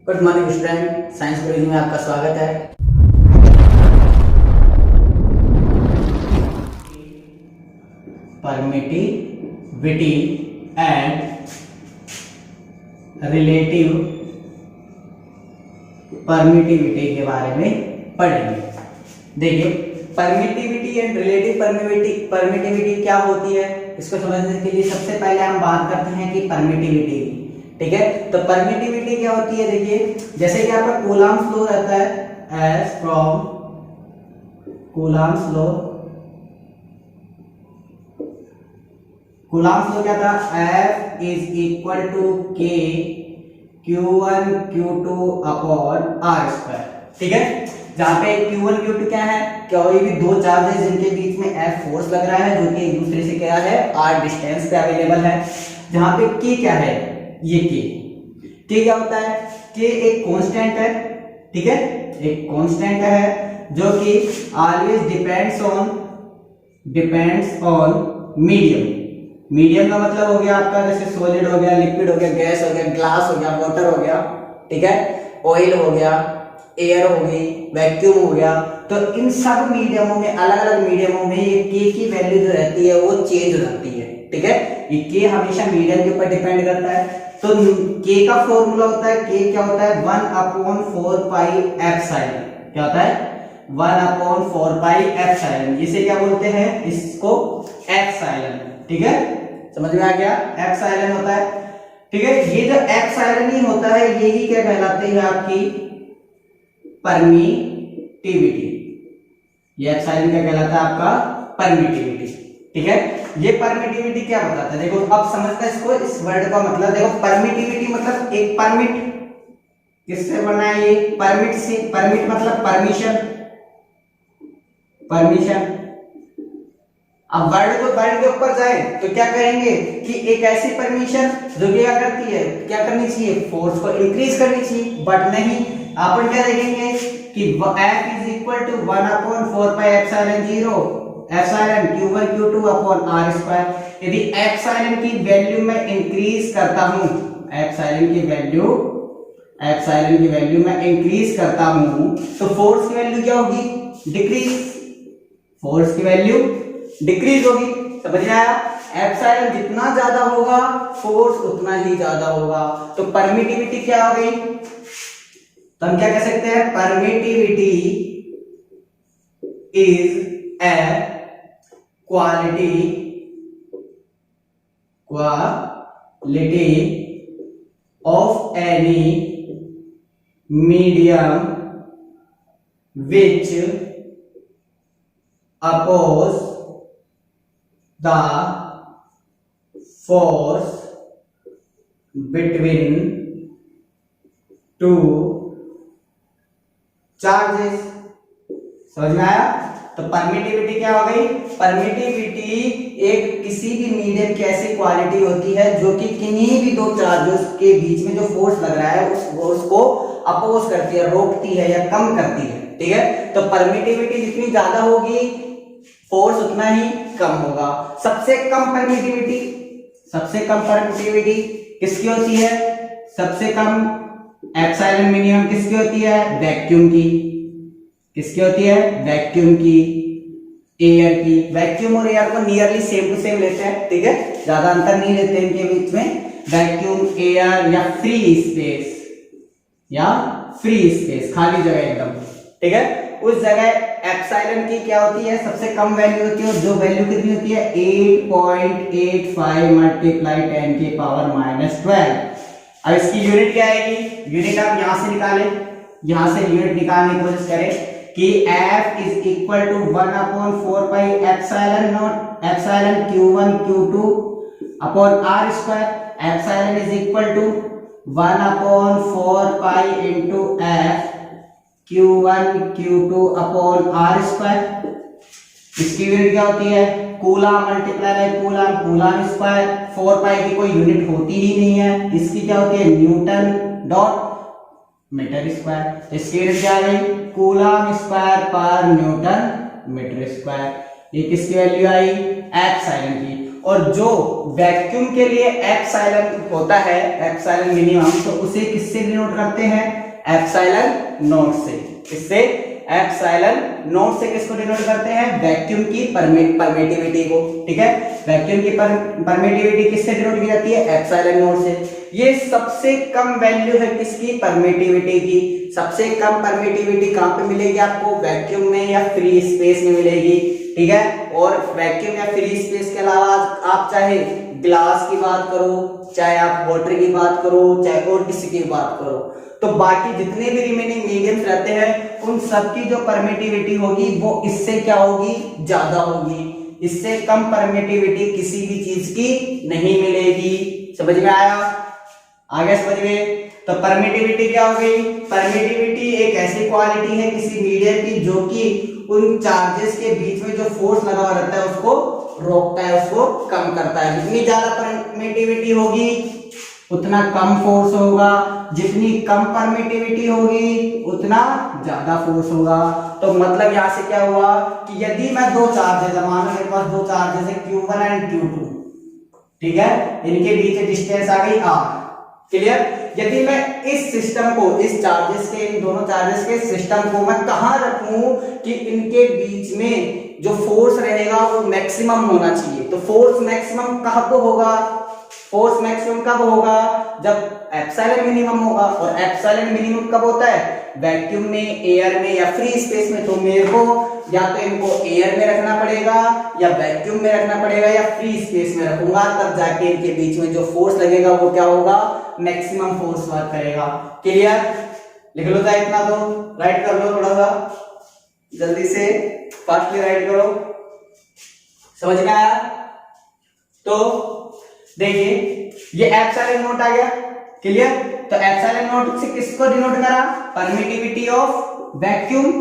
Good morning student, science college में आपका स्वागत है। परमिटिविटी एंड रिलेटिव परमिटिविटी के बारे में पढ़ेंगे। देखिए, परमिटिविटी एंड रिलेटिव परमिटिविटी क्या होती है, इसको समझने के लिए सबसे पहले हम बात करते हैं कि परमिटिविटी, ठीक है। तो परमिटिविटी क्या होती है, देखिए जैसे कि आपका कूलम्ब लॉ रहता है, एज फ्रॉम कूलम्ब लॉ क्या था, F इज इक्वल टू के Q1 Q2 upon R square, ठीक है। जहां पे Q1 Q2 क्या है, कोई भी दो चार्जेस जिनके बीच में F फोर्स लग रहा है जो कि एक दूसरे से क्या है, R डिस्टेंस पे अवेलेबल है। जहां पे K क्या है, ये K क्या होता है, K एक कांस्टेंट है, ठीक है, एक कांस्टेंट है जो कि ऑलवेज डिपेंड्स ऑन मीडियम का मतलब हो गया आपका जैसे सॉलिड हो गया, लिक्विड हो गया, गैस हो गया, ग्लास हो गया, वाटर हो गया, ठीक है, ऑयल हो गया, एयर हो गई, वैक्यूम हो गया। तो इन सब मीडियमों में, अलग अलग मीडियमों में ये K की वैल्यू जो रहती है वो चेंज हो जाती है, ठीक है। ये K हमेशा मीडियम के ऊपर डिपेंड करता है। तो K का फॉर्मूला होता है, K क्या होता है, 1/4 पाई एप्सिलॉन, क्या होता है, 1/4 पाई एप्सिलॉन। इसे क्या बोलते हैं, इसको एप्सिलॉन, ठीक है, समझ में आ गया, एप्सिलॉन होता है, ठीक है। ये जो एप्सिलॉन ही होता है यही क्या कहलाते हैं, आपकी परमिटिविटी। ये एप्सिलॉन क्या कहलाता है, आपका परमिटिविटी, ठीक है। ये परमिटिविटी क्या बताता है, देखो अब समझते हैं इसको, इस वर्ड का मतलब देखो, परमिटिविटी मतलब एक परमिट किससे बना है, ये परमिट से, परमिट मतलब परमिशन। अब वर्ड के ऊपर जाए तो क्या कहेंगे कि एक ऐसी परमिशन जो क्या करती है, क्या करनी चाहिए, फोर्स को इंक्रीज करनी चाहिए, बट नहीं, अपन क्या देखेंगे कि F is equal to 1/4 pi epsilon 0 epsilon Q1 Q2 upon R square. यदि एप्सिलॉन की वैल्यू में इंक्रीज करता हूं, एप्सिलॉन की वैल्यू में इंक्रीज करता हूं तो फोर्स की वैल्यू क्या होगी, डिक्रीज, फोर्स की वैल्यू डिक्रीज होगी, समझ में आया। एप्सिलॉन जितना ज्यादा होगा फोर्स उतना ही ज्यादा होगा। तो परमिटिविटी क्या हो गई, तो हम क्या कह सकते हैं, permittivity is a quality of any medium which oppose the force between two charges। समझ में आया। तो परमिटिविटी क्या हो गई, परमिटिविटी एक किसी भी मीडियम की ऐसी क्वालिटी होती है जो कि किन्हीं भी दो चार्जेस के बीच में जो फोर्स लग रहा है उस फोर्स को अपोज करती है, रोकती है या कम करती है, ठीक है। तो परमिटिविटी जितनी ज्यादा होगी फोर्स उतना ही कम होगा। सबसे कम परमिटिविटी किसकी होती है, सबसे कम एप्सिलॉन मिनिमम किसकी होती है, वैक्यूम की। किसकी होती है, वैक्यूम की, एयर की। वैक्यूम और एयर को नियरली सेम टू सेम लेते हैं, ठीक है, ज्यादा अंतर नहीं लेते इनके बीच में। वैक्यूम, एयर या फ्री स्पेस, खाली जगह एकदम, ठीक है, उस जगह एप्सिलॉन की क्या होती है, सबसे कम वैल्यू होती है, जो वैल्यू कितनी होती है, 8.85 मल्टीप्लाई 10 की पावर -12। अब इसकी यूनिट क्या आएगी, यूनिट आप यहां से निकालें, यहां से यूनिट निकालने की कोशिश करें कि F is equal to 1/4 pi epsilon not epsilon Q1 Q2 upon R square. Epsilon is equal to 1/4 pi into F Q1 Q2 upon R square. इसकी यूनिट क्या होती है, coulomb multiply by coulomb square. 4 pi की कोई unit होती ही नहीं है, इसकी क्या होती है, न्यूटन डॉट मीटर स्क्वायर। इसकी यूनिट क्या आ गई, कूलम स्क्वायर पर न्यूटन मीटर स्क्वायर। ये किसकी वैल्यू आई, एप्सिलॉन की। और जो वैक्यूम के लिए एप्सिलॉन होता है, एप्सिलॉन मिनिमम, तो उसे किससे डिनोट करते हैं? एप्सिलॉन नॉट से। किससे? एप्सिलॉन नॉट से किसको डिनोट करते हैं? वैक्यूम की परमिटिविटी को। ठीक है, वैक्यूम की परमिटिविटी किससे डिनोट की जाती है? एप्सिलॉन नॉट से। ये सबसे कम वैल्यू है किसकी? परमिटिविटी की। सबसे कम परमिटिविटी कहां पे मिलेगी आपको? वैक्यूम में या फ्री स्पेस में मिलेगी। ठीक है, और वैक्यूम या फ्री स्पेस के अलावा आप चाहे ग्लास की बात करो, चाहे आप वाटर की बात करो, चाहे और किसी की बात करो, तो बाकी जितने भी रिमेनिंग मीडियम्स रहते हैं उन सबकी जो परमिटिविटी होगी वो इससे क्या होगी? ज्यादा होगी। इससे कम परमिटिविटी किसी भी चीज की नहीं मिलेगी। समझ में आया? आगे समझ में? तो परमिटिविटी क्या हो गई? परमिटिविटी एक ऐसी क्वालिटी है किसी मीडियम की जो कि उन चार्जेस के बीच में जो फोर्स लगा हुआ रहता है उसको रोकता है, उसको कम करता है। जितनी ज्यादा परमिटिविटी होगी उतना कम फोर्स होगा, जितनी कम परमिटिविटी होगी उतना ज्यादा फोर्स होगा। तो मतलब यहां से क्या हुआ कि यदि मैं दो चार्जेस, मान लो मेरे पास दो चार्जेस है Q1 एंड Q2, ठीक है, इनके बीच डिस्टेंस आ गई r। क्लियर? यदि मैं इस सिस्टम को, इस चार्जेस के, इन दोनों चार्जेस के सिस्टम को मैं कहां रखूं कि इनके बीच में जो फोर्स रहेगा वो मैक्सिमम होना चाहिए। तो फोर्स मैक्सिमम कब होगा? फोर्स मैक्सिमम कब होगा? जब एप्सिलॉन मिनिमम होगा। और एप्सिलॉन मिनिमम कब होता है? वैक्यूम में, एयर में या फ्री स्पेस में। तो मेरे को या तो इनको एयर में रखना पड़ेगा या वैक्यूम में रखना पड़ेगा या फ्री स्पेस में रखूंगा, तब जाके इनके बीच में जो फोर्स लगेगा वो क्या होगा? मैक्सिमम फोर्स वर्क करेगा। क्लियर? लिख लो था इतना, तो राइट कर लो, थोड़ा सा जल्दी से फास्टली राइट करो। समझ में आया? तो देखिए ये एप्सिलॉन नोट आ गया। क्लियर? तो एप्सिलॉन नोट से किसको डिनोट करा? Permittivity of vacuum.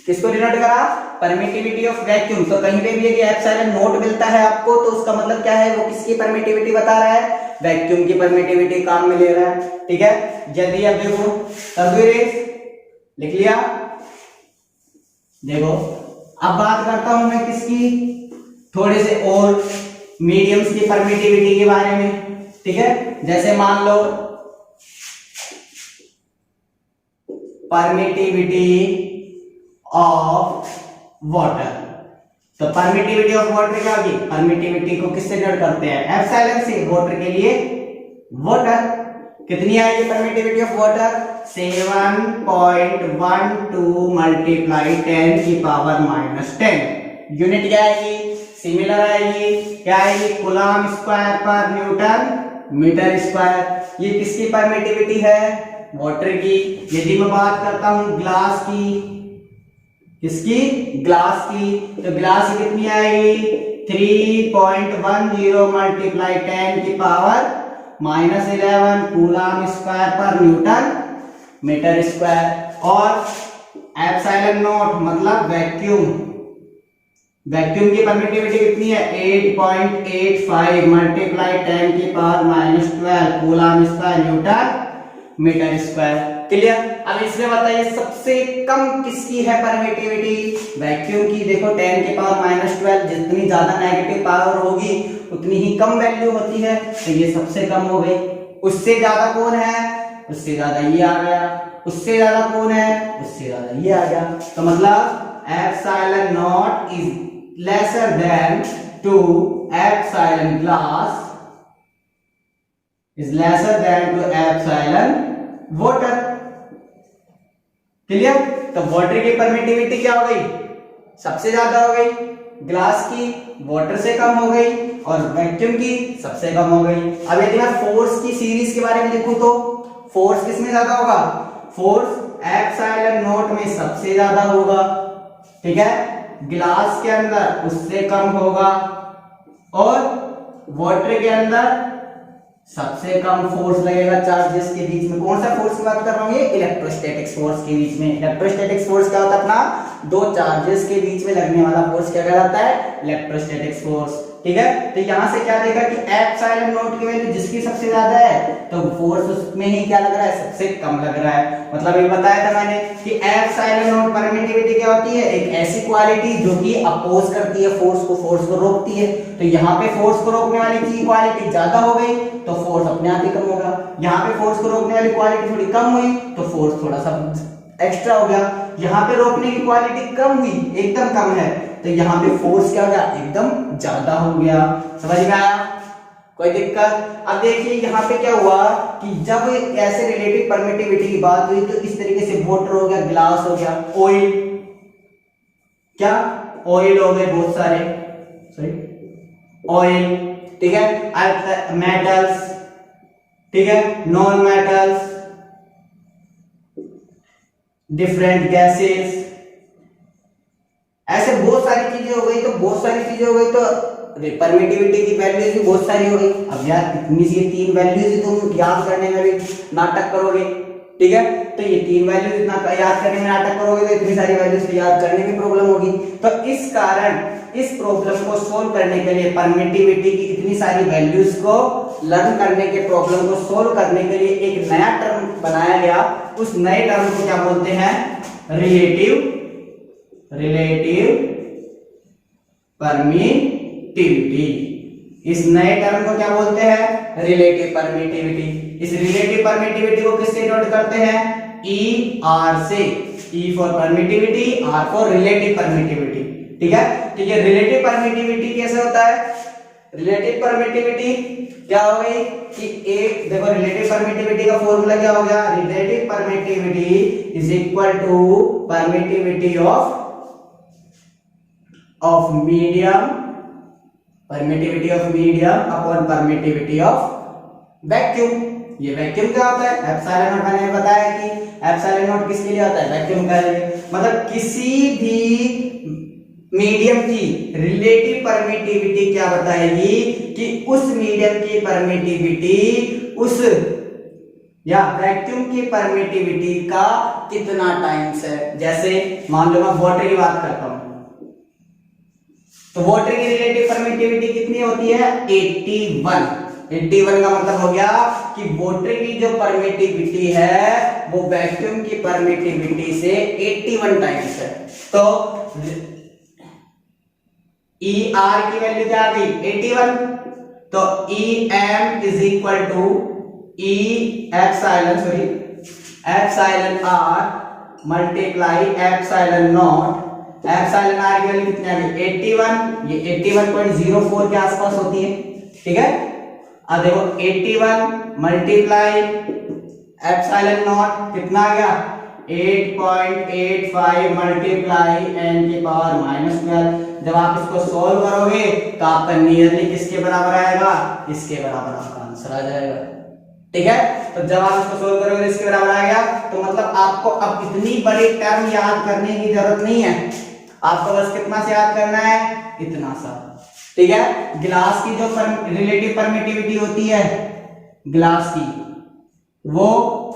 किसको डिनोट करा? Permittivity of vacuum. तो कहीं पे भी यदि एप्सिलॉन नोट मिलता है आपको तो उसका मतलब क्या है? वो किसकी परमिटिविटी बता रहा है? वैक्यूम की परमिटिविटी काम में ले रहा है। ठीक है, यदि अब देखो लिख लिया। देखो अब बात करता हूं मैं किसकी, थोड़े से और मीडियम्स की परमिटिविटी के बारे में। ठीक है, जैसे मान लो परमिटिविटी ऑफ वाटर। तो परमिटिविटी ऑफ वाटर क्या होगी? परमिटिविटी को किससे डिनोट करते हैं? एप्सिलॉन से। वाटर के लिए वाटर कितनी आएगी परमिटिविटी ऑफ वाटर? 7.12 मल्टीप्लाई 10 की पावर -10। यूनिट क्या आएगी? सिमिलर आएगी। क्या आएगी? कूलम स्क्वायर पर न्यूटन मीटर स्क्वायर। ये किसकी परमिटिविटी है? वाटर की। यदि मैं बात करता हूं ग्लास की, किसकी? ग्लास की, तो ग्लास की कितनी आएगी? 3.10 मल्टीप्लाई 10 की पावर -11 कूलम स्क्वायर पर न्यूटन मीटर स्क्वायर। और एप्सिलॉन नॉट मतलब वैक्यूम, वैक्यूम की परमिटिविटी कितनी है? 8.85 मल्टीप्लाई 10 की power -12 coulomb square newton metre square. Clear? अब इसमें बताइए सबसे कम किसकी है परमिटिविटी? वैक्यूम की। देखो 10 की पावर -12, जितनी ज्यादा नेगेटिव पावर होगी उतनी ही कम वैल्यू होती है, तो ये सबसे कम हो गई। उससे ज्यादा कौन है? उससे ज्यादा ये आ गया। उससे ज्यादा कौन है? उससे ज्यादा ये आ गया। तो मतलब epsilon not is lesser than 2 epsilon glass is lesser than to epsilon water। Clear? तो वाटर की परमिटिविटी क्या हो गई? सबसे ज्यादा हो गई, ग्लास की वाटर से कम हो गई और वैक्यूम की सबसे कम हो गई। अब यदि मैं फोर्स की सीरीज के बारे में लिखूं तो फोर्स किसमें ज्यादा होगा? फोर्स एप्सिलॉन नॉट में सबसे ज्यादा होगा। ठीक है, ग्लास के अंदर उससे कम होगा और वाटर के अंदर सबसे कम फोर्स लगेगा चार्जेस के बीच में। कौन सा फोर्स की बात कर रहा हूं? ये इलेक्ट्रोस्टैटिक्स फोर्स के बीच में। इलेक्ट्रोस्टैटिक्स फोर्स क्या होता है? अपना दो चार्जेस के बीच में लगने वाला फोर्स क्या कहलाता है? Electrostatics force. ठीक है। तो यहां से क्या देखा कि एप्सिलॉन नॉट की वैल्यू जिसकी सबसे ज्यादा है तो फोर्स उसमें ही क्या लग रहा है, सबसे कम लग रहा है। मतलब ये बताया था मैंने कि एप्सिलॉन नॉट परमिटिविटी क्या होती है, एक ऐसी क्वालिटी जो कि अपोज करती है फोर्स को रोकती है। तो यहाँ पे फोर्स को रोकने वाली की क्वालिटी ज्यादा हो गई तो फोर्स अपने आप ही कम होगा, यहाँ पे फोर्स को रोकने वाली क्वालिटी थोड़ी कम हुई तो फोर्स थोड़ा सा एक्स्ट्रा हो गया। यहाँ पे रोकने की क्वालिटी कम हुई, एकदम कम है, तो यहाँ पे फोर्स क्या हो गया, एकदम ज्यादा हो गया। समझ में आया, कोई दिक्कत? अब देखिए यहाँ पे क्या हुआ कि जब ऐसे रिलेटिव परमिटिविटी की बात हुई तो इस तरीके से वाटर हो गया, ग्लास हो गया, ऑयल, क्या ऑयल हो गए बहुत सारे, सॉरी ऑयल, ठीक है, मेटल्स, ठीक है, नॉन मेटल्स, डिफरेंट गैसेस, ऐसे बहुत सारी चीजें हो गई। तो बहुत सारी चीजें हो गई तो परमिटिविटी की वैल्यूज भी बहुत सारी हो गई। अब यार इतनी सी 3 वैल्यूज तुम याद करने में भी नाटक करोगे, ठीक है। तो ये 3 वैल्यूज इतना याद करने में नाटक करोगे तो इतनी सारी वैल्यूज याद करने में प्रॉब्लम होगी। तो इस कारण इस प्रॉब्लम को सोल्व करने के लिए, परमिटिविटी की इतनी सारी वैल्यूज को लर्न करने के प्रॉब्लम को सोल्व करने के लिए एक नया टर्म बनाया गया। उस नए टर्म को क्या बोलते हैं, रिलेटिव परमिटिविटी। इस नए टर्म को क्या बोलते हैं, रिलेटिव परमिटिविटी। इस रिलेटिव परमिटिविटी को किससे डिनोट करते हैं, ई आर से, E for permittivity, R for relative permittivity, ठीक है। तो ये रिलेटिव परमिटिविटी कैसे होता है, रिलेटिव परमिटिविटी क्या हो गई कि एक देखो, रिलेटिव परमिटिविटी का फॉर्मूला क्या हो गया, relative permittivity is equal to permittivity of medium, permittivity of medium upon permittivity of vacuum. ये वैक्यूम क्या होता है, एप्सिलॉन नॉट, मैंने बताया कि एप्सिलॉन नॉट किसके लिए होता है, वैक्यूम का लिए। मतलब किसी भी मीडियम की रिलेटिव परमिटिविटी क्या बताएगी कि उस मीडियम की परमिटिविटी उस या वैक्यूम की परमिटिविटी का कितना टाइम्स है। जैसे मान लो मैं वाटर की बात करता हूं तो वाटर की रिलेटिव परमिटिविटी कितनी होती है, 81। 81 का मतलब हो गया कि वाटर की जो परमिटिविटी है वो वैक्यूम की परमिटिविटी से 81 टाइम्स है। तो ई आर की वैल्यू क्या आ गई, 81। तो E M is equal to E epsilon R multiply epsilon not. Epsilon R की वैल्यू कितनी आ गई, 81। ये 81.04 के आसपास होती है, ठीक है। अब देखो 81 मल्टीप्लाई एप्सिलॉन नॉट कितना आ गया, 8.85 मल्टीप्लाई n की पावर -12। जब आप इसको सॉल्व करोगे तो आपका नियरली किसके बराबर आएगा, इसके बराबर आपका आंसर आ जाएगा, ठीक है। तो जब आप इसको सोल्व करोगे तो इसके बराबर आएगा। तो मतलब आपको अब इतनी बड़ी टर्म याद करने की जरूरत नहीं है, आपको बस कितना से याद करना है, इतना सा, ठीक है। ग्लास की जो रिलेटिव परमिटिविटी होती है ग्लास की, वो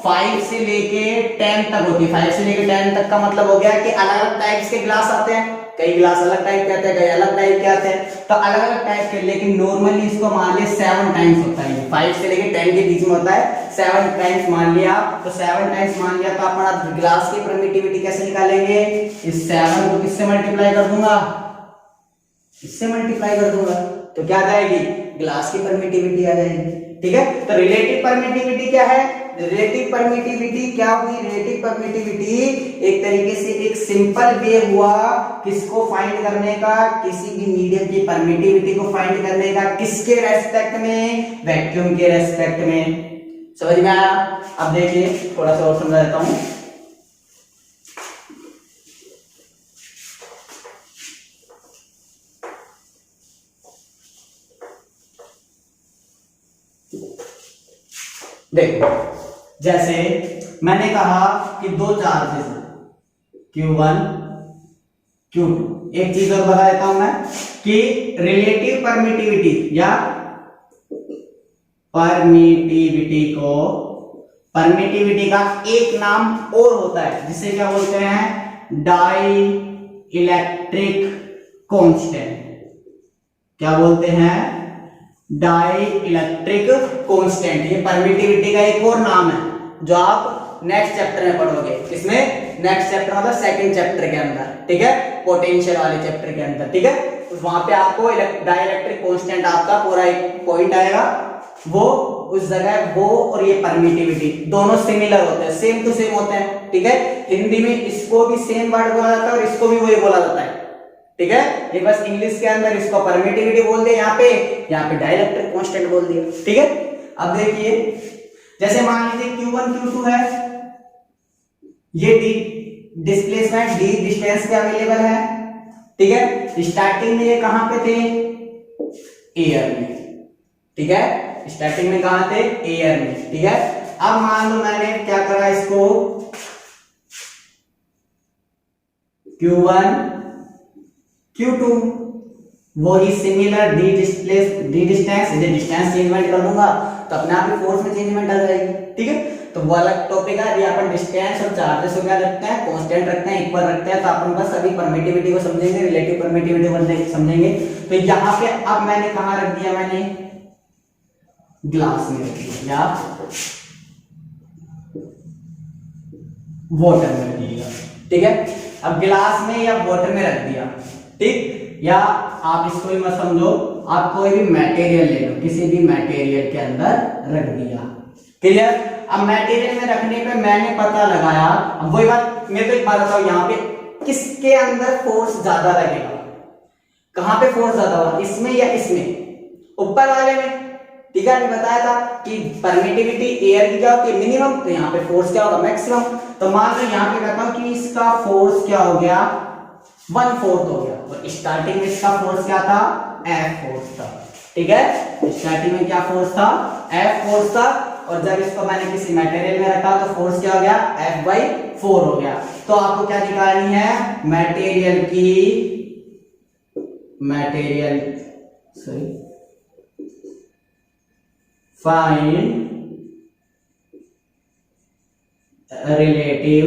5 से लेके 10 तक होती है। 5 से लेके 10 तक का मतलब हो गया कि अलग अलग टाइप्स के ग्लास आते हैं, कई ग्लास अलग टाइप के आते हैं, कई अलग टाइप के आते हैं, तो अलग अलग टाइप के, लेकिन नॉर्मली इसको मान लिया 7 टाइम्स होता है। 5 से लेके 10 के बीच में होता है, 7 टाइम्स मान लिया। तो 7 टाइम्स मान लिया तो अपना ग्लास की परमिटिविटी कैसे निकालेंगे, इस 7 को किससे मल्टीप्लाई कर दूंगा, इससे मल्टीप्लाई कर दूंगा, तो क्या आ जाएगी, ग्लास की परमिटिविटी आ जाएगी, ठीक है। तो रिलेटिव परमिटिविटी क्या है, रिलेटिव परमिटिविटी क्या हुई, रिलेटिव परमिटिविटी एक तरीके से एक सिंपल वे हुआ किसको फाइंड करने का, किसी भी मीडियम की परमिटिविटी को फाइंड करने का, किसके रेस्पेक्ट में, वैक्यूम के रेस्पेक्ट में। समझ में आया? अब देखिए थोड़ा सा और समझा देता हूं। देखो जैसे मैंने कहा कि दो चार्जेस Q1 Q2। एक चीज और बता देता हूं मैं कि रिलेटिव परमिटिविटी या परमिटिविटी का एक नाम और होता है जिसे क्या बोलते हैं, डाई इलेक्ट्रिक कांस्टेंट। क्या बोलते हैं, डाई इलेक्ट्रिक कांस्टेंट। ये परमिटिविटी का एक और नाम है जो आप नेक्स्ट चैप्टर में पढ़ोगे। इसमें नेक्स्ट चैप्टर मतलब सेकंड चैप्टर के अंदर, ठीक है, पोटेंशियल वाले चैप्टर के अंदर, ठीक है। वहां पे आपको डाई इलेक्ट्रिक कांस्टेंट आपका पूरा एक पॉइंट आएगा, वो उस जगह वो और ये परमिटिविटी दोनों सिमिलर होते हैं, सेम टू सेम होते हैं, ठीक है। हिंदी में इसको भी सेम वर्ड बोला जाता है और इसको भी वही बोला जाता है, ठीक है। ये बस इंग्लिश के अंदर इसको परमिटिविटी बोल दिया, यहाँ पे डाइलेक्ट्रिक कांस्टेंट बोल दिया, ठीक है। अब देखिए, जैसे मान लीजिए Q1 Q2 है, ये डी डिस्प्लेसमेंट डी डिस्टेंस पे अवेलेबल है, ठीक है। स्टार्टिंग में ये कहां पे थे, एयर में, ठीक है। स्टार्टिंग में कहां थे, एयर में, ठीक है। अब मान लो मैंने क्या करा, इसको Q1 Q2 वही सिमिलर डी डिस्टेंस चेंजमेंट कर दूंगा तो अपने आप ही फोर्स में चेंजमेंट आ जाएगी, ठीक है। तो वो अलग टॉपिक है। ये अपन डिस्टेंस और चार्जेस को क्या रखते हैं, कांस्टेंट रखते हैं, इक्वल रखते हैं। तो अपन बस अभी परमिटिविटी को समझेंगे, रिलेटिव परमिटिविटी समझेंगे। तो यहाँ पे अब मैंने कहाँ रख दिया, मैंने ग्लास में रख दिया या वाटर में रख दिया, ठीक है। अब ग्लास में या वाटर में रख दिया, ठीक। या आप इसको ही मत समझो, आप कोई भी मटेरियल ले लो, किसी भी मटेरियल के अंदर रख दिया, क्लियर। अब मटेरियल में रखने पे मैंने पता लगाया, अब वही बात मेरे को एक बात बताओ, यहाँ पे किसके अंदर फोर्स ज्यादा लगेगा, कहां पे फोर्स ज्यादा होगा, इसमें या इसमें, ऊपर वाले में, ठीक है। अभी बताया था कि परमिटिविटी एयर की क्या होती है, मिनिमम, तो यहाँ पे फोर्स क्या होगा, मैक्सिमम। तो मान लो यहाँ पे कहता हूं कि इसका फोर्स क्या हो गया, 1/4 हो गया, और स्टार्टिंग में इसका फोर्स क्या था, F फोर्स था, ठीक है। स्टार्टिंग में क्या फोर्स था, F फोर्स था, और जब इसको मैंने किसी मटेरियल में रखा तो फोर्स क्या हो gया, F/4 हो गया। तो आपको क्या निकालनी है, find relative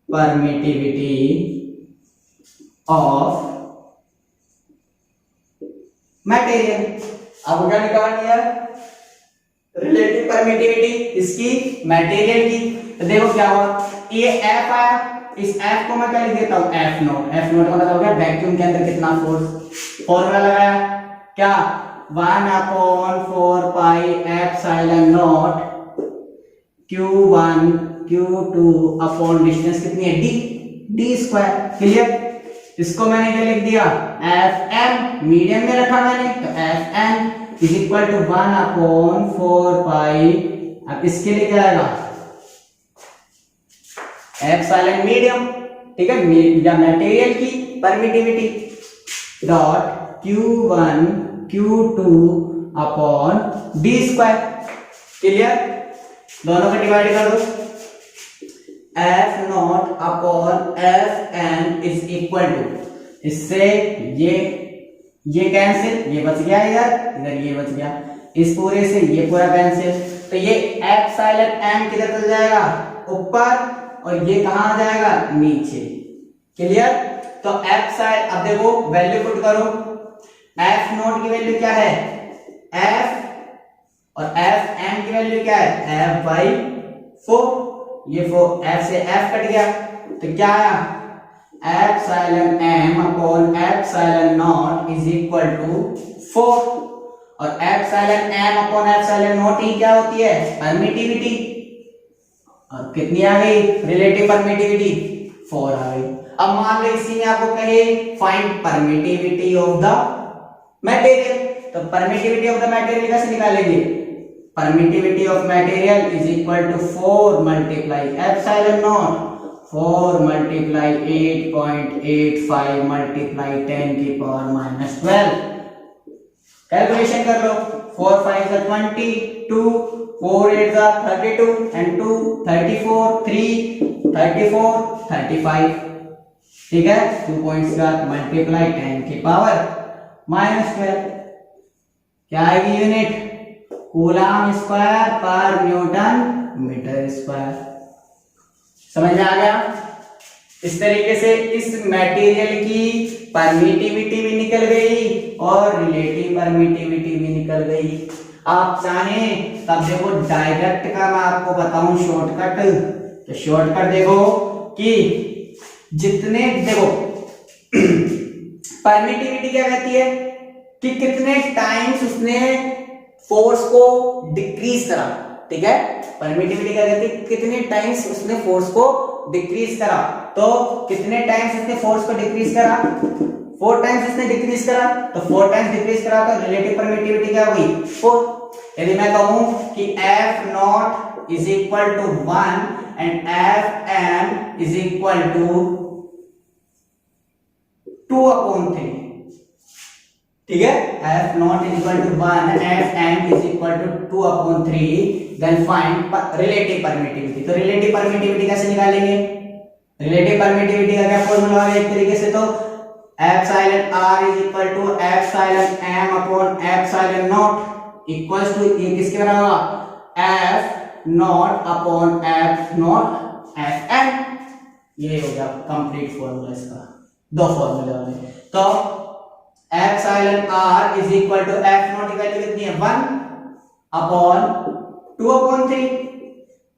permittivity of material. आपको क्या निकालनी है, रिलेटिव परमिटिविटी इसकी, मटेरियल की। तो देखो क्या हुआ, ये F आया, इस F को मैं क्या लिख देता हूं, F नॉट का मतलब हो गया वैक्यूम के अंदर कितना फोर्स। फॉर्मूला लगाया क्या, 1/4 pi epsilon not Q1 Q2 upon distance कितनी है, d स्क्वायर, क्लियर। इसको मैंने क्या लिख दिया, Fm, मीडियम में रखा मैंने, तो Fm इज इक्वल टू 1/4 पाई, अब इसके लिए क्या आएगा, एप्सिलॉन मीडियम, ठीक है, या मटेरियल की permittivity dot Q1 Q2 upon d square, clear. दोनों को डिवाइड कर दो, F not upon Fn is equal to, इससे ये कैंसिल, ये बच गया, इधर ये बच गया, इस पूरे से ये पूरा कैंसिल। तो ये एप्सिलॉन m किधर चल जाएगा, ऊपर, और ये कहां आ जाएगा, नीचे, क्लियर। तो एप्सिलॉन, अब देखो वैल्यू पुट करो, F नॉट की वैल्यू क्या है, F, और Fm की वैल्यू क्या है, F/4, ये F से F कट गया, तो क्या आया, epsilon m upon epsilon not is equal to 4, और epsilon m upon epsilon not ही क्या होती है, परमिटिविटी, और कितनी आ गई, रिलेटिव परमिटिविटी 4 आ गई। अब मान लो इसी में आपको कहे find permittivity of the material, तो परमिटिविटी ऑफ द मटेरियल कैसे निकालेंगे, permittivity of material is equal to 4 multiply epsilon naught, 4 multiply 8.85 multiply 10⁻⁻12, calculation कर लो, 4 5 22, 4 8 32, and 2 34, 3 34 35, ठीक है। 2 पॉइंट्स का मल्टीप्लाई 10⁻⁻12, क्या आएगी यूनिट, कूलम स्क्वायर पर न्यूटन मीटर स्क्वायर। समझ में आ गया, इस तरीके से इस मटेरियल की परमिटिविटी भी निकल गई और रिलेटिव परमिटिविटी भी निकल गई। आप चाहें तब देखो डायरेक्ट का मैं आपको बताऊं शॉर्टकट, तो शॉर्टकट देखो कि जितने देखो परमिटिविटी क्या कहती है कि कितने टाइम्स उसने फोर्स को डिक्रीज करा, ठीक है। परमिटिविटी क्या कहती है कितने टाइम्स उसने फोर्स को डिक्रीज करा, तो कितने टाइम्स उसने फोर्स को डिक्रीज करा, 4 टाइम्स उसने डिक्रीज करा, तो 4 टाइम्स डिक्रीज करा तो रिलेटिव परमिटिविटी क्या हुई 4। यदि मैं कहूं कि F not is equal to 1 and F m is equal to 2/3, ठीक है। F not is equal to 1, F m is equal to 2/3, then find relative permittivity. तो रिलेटिव परमिटिविटी कैसे निकालेंगे, रिलेटिव परमिटिविटी का क्या फॉर्मूला है एक तरीके से, तो epsilon r is equal to epsilon m upon epsilon not equals to ये किसके बराबर होगा f not upon f not f m। ये हो गया कंप्लीट फॉर्मूला इसका, 2 फॉर्मूले हो गए। तो epsilon r is equal to f not की वैल्यू कितनी है 1 अपॉन 2/3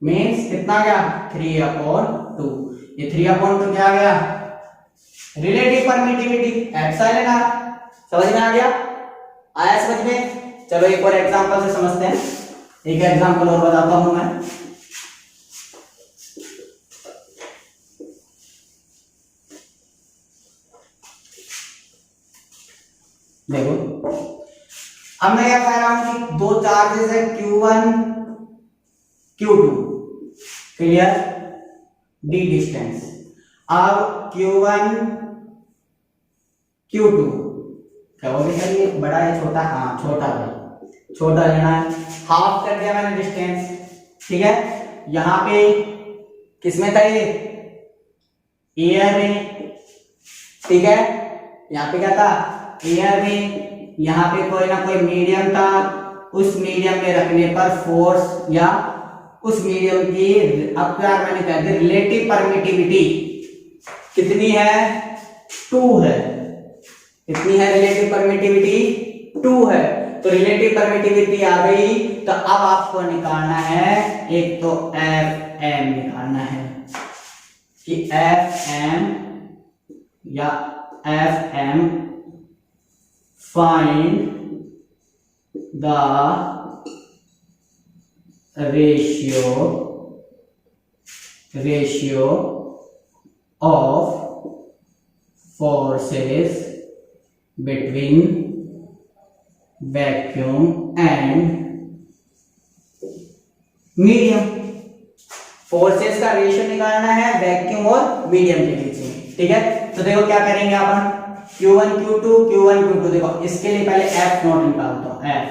मींस कितना गया 3/2। ये 3/2 क्या आ गया रिलेटिव परमिटिविटी एप्सिलॉन r। समझ में आ गया, आया समझ में। चलो एक और एग्जांपल से समझते हैं, एक एग्जांपल और बताता हूं मैं। देखो अब मैं क्या कह रहा हूं कि 2 चार्जेस है Q1 Q2, clear, d distance. अब Q1 Q2 क्या वो भी चाहिए बड़ा है छोटा, हाँ छोटा भाई छोटा लेना है, हाफ कर दिया मैंने डिस्टेंस, ठीक है। यहां पे किसमें था ये एयर में, ठीक है। यहाँ पे क्या था एयर में, यहाँ पे कोई ना कोई मीडियम था, उस मीडियम में रखने पर फोर्स या उस मीडियम की अब यार मैंने कहा था रिलेटिव परमिटिविटी कितनी है 2 है, कितनी है रिलेटिव परमिटिविटी 2 है। तो रिलेटिव परमिटिविटी आ गई, तो अब आपको निकालना है एक तो एफ एम निकालना है कि एफ एम या F M find the ratio of forces between vacuum and medium. Forces का रेशियो निकालना है वैक्यूम और मीडियम के बीच में, ठीक है। तो देखो क्या करेंगे अपन Q1 Q2 देखो इसके लिए पहले F नॉट निकालता हूं। F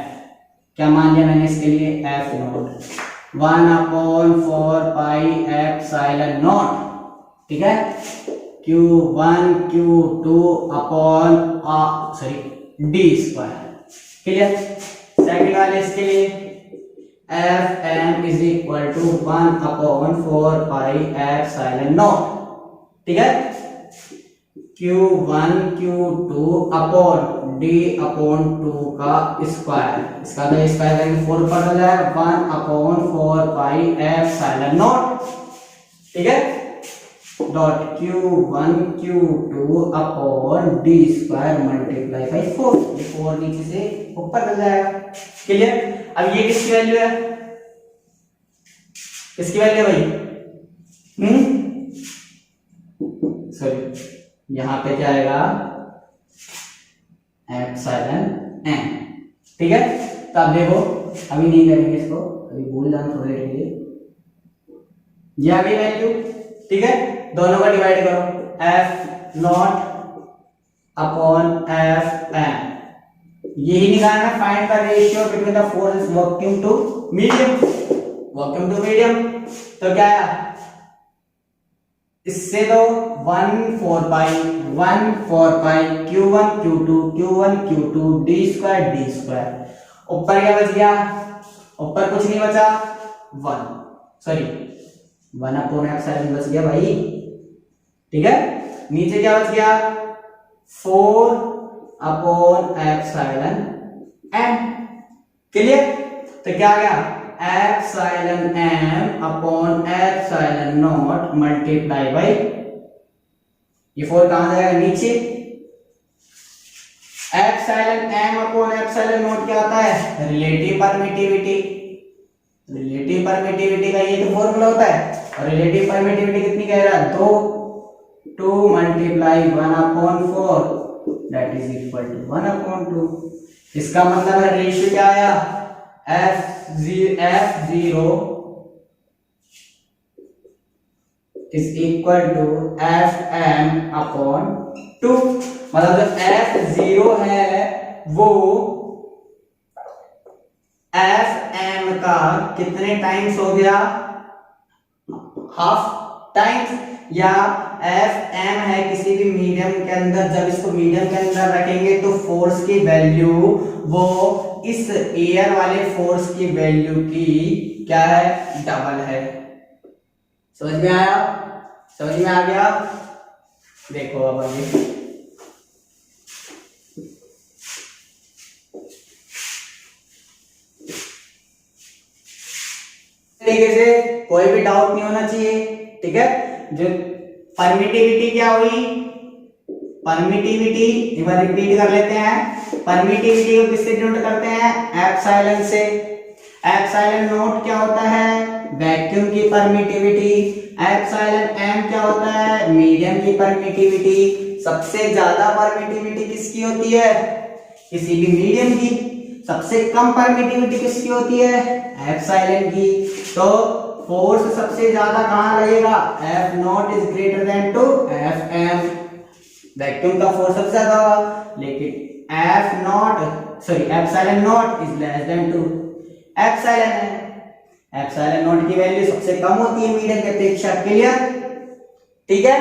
क्या मान लिया मैंने इसके लिए F not 1/4 pi epsilon not, ठीक है। Q1 Q2 upon D square, clear. Second वाले इसके लिए F M is equal to 1/4 pi epsilon not, ठीक है। Q1 Q2 upon D upon 2 का स्क्वायर, इसका तो स्क्वायर करेंगे 4 पर हो जाएगा 1/4 पाई एप्सिलॉन नॉट, ठीक है। Dot Q1 Q2 upon D square multiply by 4, ये 4 नीचे से ऊपर चल जाएगा, क्लियर। अब ये किसकी वैल्यू है, किसकी वैल्यू है भाई सॉरी यहां पे क्या आएगा एप्सिलॉन एम, ठीक है। तो अब देखो अभी नहीं करेंगे इसको, अभी भूल जाना थोड़ी देर के लिए, ये अभी वैल्यू, ठीक है। दोनों का डिवाइड करो F not upon F M, यही निकालना find the ratio between the forces vacuum to medium, vacuum to medium. तो क्या है इससे तो 1/4 पाई Q1 Q2 डी स्क्वायर, ऊपर क्या बच गया, ऊपर कुछ नहीं बचा 1 अपॉन एप्सिलॉन बच गया भाई, ठीक है, नीचे क्या बच गया 4 अपॉन एप्सिलॉन एम। क्लियर, तो क्या आ गया epsilon M upon epsilon not multiply by, ये 4 कहां जाएगा नीचे, epsilon M upon epsilon not क्या होता है रिलेटिव परमिटिविटी। रिलेटिव परमिटिविटी का ये तो फॉर्मूला होता है, और रिलेटिव परमिटिविटी कितनी कह रहा है 2 multiply 1 upon 4 that is equal to 1 upon 2। इसका मतलब है रेशियो क्या आया F0 is equal to Fm upon 2। मतलब जो F0 है वो Fm का कितने टाइम्स हो गया हाफ टाइम्स, या Fm है किसी भी मीडियम के अंदर, जब इसको मीडियम के अंदर रखेंगे तो फोर्स की वैल्यू वो इस एयर वाले फोर्स की वैल्यू की क्या है डबल है। समझ में आया, समझ में आ गया। देखो अब आगे तरीके से कोई भी डाउट नहीं होना चाहिए, ठीक है। जो परमिटिविटी क्या हुई, परमिटिविटी एक बार रिपीट कर लेते हैं, परमिटिविटी को किससे डिनोट करते हैं एप्सिलॉन से। एप्सिलॉन नॉट क्या होता है वैक्यूम की परमिटिविटी, एप्सिलॉन एम क्या होता है मीडियम की परमिटिविटी। सबसे ज्यादा परमिटिविटी किसकी होती है किसी भी मीडियम की, सबसे कम परमिटिविटी किसकी होती है एप्सिलॉन की। तो फोर्स सबसे ज्यादा कहां लगेगा F not is greater than to F M, vacuum का फोर्स सबसे ज्यादा होगा, लेकिन एफ नॉट sorry epsilon not is less than to epsilon है। एप्सिलॉन नॉट की वैल्यू सबसे कम होती है मीडियम की अपेक्षा। क्लियर, ठीक है।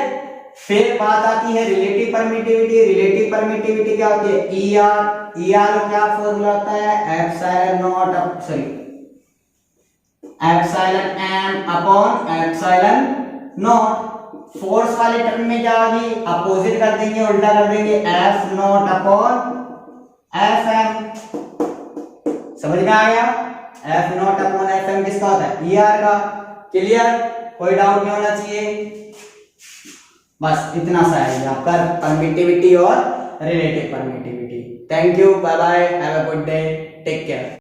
फिर बात आती है रिलेटिव परमिटिविटी। रिलेटिव परमिटिविटी क्या होती है ई आर। ई आर क्या फॉर्मूला होता है epsilon not sorry epsilon M upon epsilon not. Force वाले टर्म में क्या होगी अपोजिट कर देंगे, उल्टा कर देंगे, F not upon F M. समझ में आ गया, F not upon F M किसका होता है ई आर का। क्लियर, कोई डाउट नहीं होना चाहिए, बस इतना सा है आपका परमिटिविटी और relative permittivity. Thank you, bye bye, have a good day, take care.